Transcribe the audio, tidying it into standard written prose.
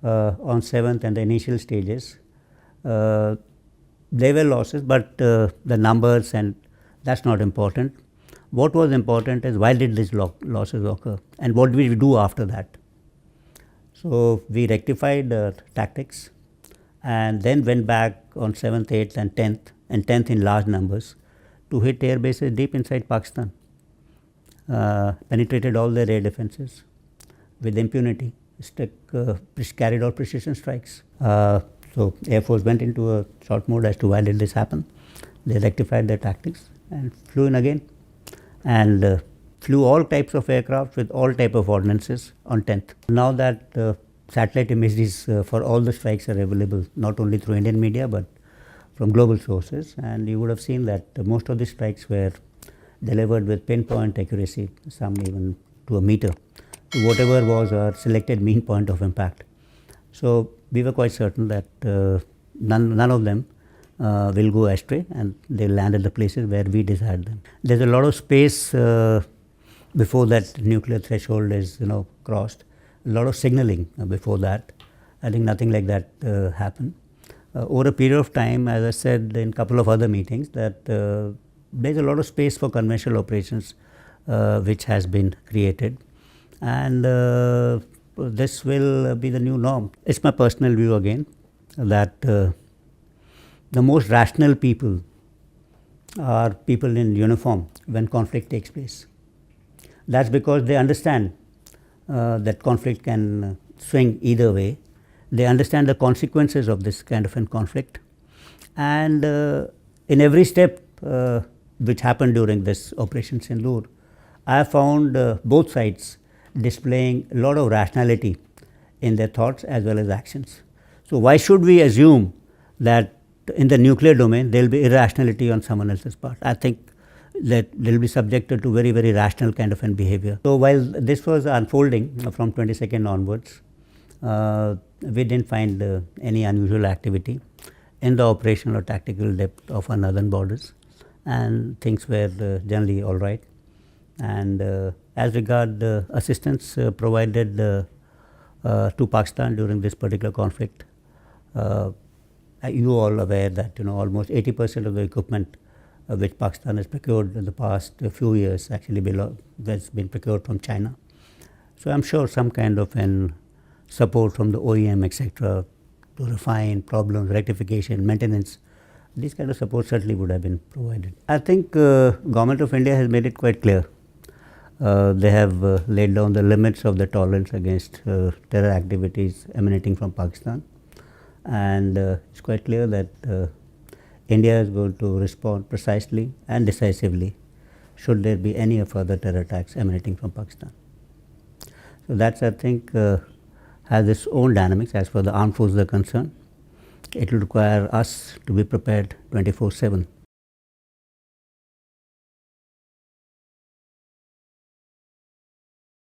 on 7th and the initial stages, there were losses, but the numbers, and that's not important. What was important is why did these losses occur and what did we do after that. So, we rectified tactics and then went back on 7th, 8th and 10th in large numbers to hit air bases deep inside Pakistan, penetrated all their air defenses with impunity, carried out precision strikes. So, Air Force went into a short mode as to why did this happen. They rectified their tactics and flew in again and flew all types of aircraft with all type of ordnances on 10th. Now that satellite images for all the strikes are available not only through Indian media but from global sources, and you would have seen that most of the strikes were delivered with pinpoint accuracy, some even to a meter, to whatever was our selected mean point of impact. So, we were quite certain that none of them will go astray and they will land at the places where we desired them. There is a lot of space before that nuclear threshold is crossed, a lot of signaling before that. I think nothing like that happened. Over a period of time, as I said in a couple of other meetings, that there is a lot of space for conventional operations which has been created, and this will be the new norm. It's my personal view again that the most rational people are people in uniform when conflict takes place. That's because they understand that conflict can swing either way. They understand the consequences of this kind of a conflict, and in every step which happened during this Operation Sindoor, I have found both sides displaying a lot of rationality in their thoughts as well as actions. So, why should we assume that in the nuclear domain there will be irrationality on someone else's part? I think that they will be subjected to very, very rational kind of an behavior. So, while this was unfolding from 22nd onwards, we did not find any unusual activity in the operational or tactical depth of our northern borders, and things were generally all right. And as regard assistance provided to Pakistan during this particular conflict, you all aware that almost 80% of the equipment which Pakistan has procured in the past few years actually has been procured from China. So, I am sure some kind of an support from the OEM etc. to refine problems, rectification, maintenance, these kind of support certainly would have been provided. I think Government of India has made it quite clear. They have laid down the limits of the tolerance against terror activities emanating from Pakistan, and it's quite clear that India is going to respond precisely and decisively should there be any further terror attacks emanating from Pakistan. So, that's I think has its own dynamics as far as the armed forces are concerned. It will require us to be prepared 24/7.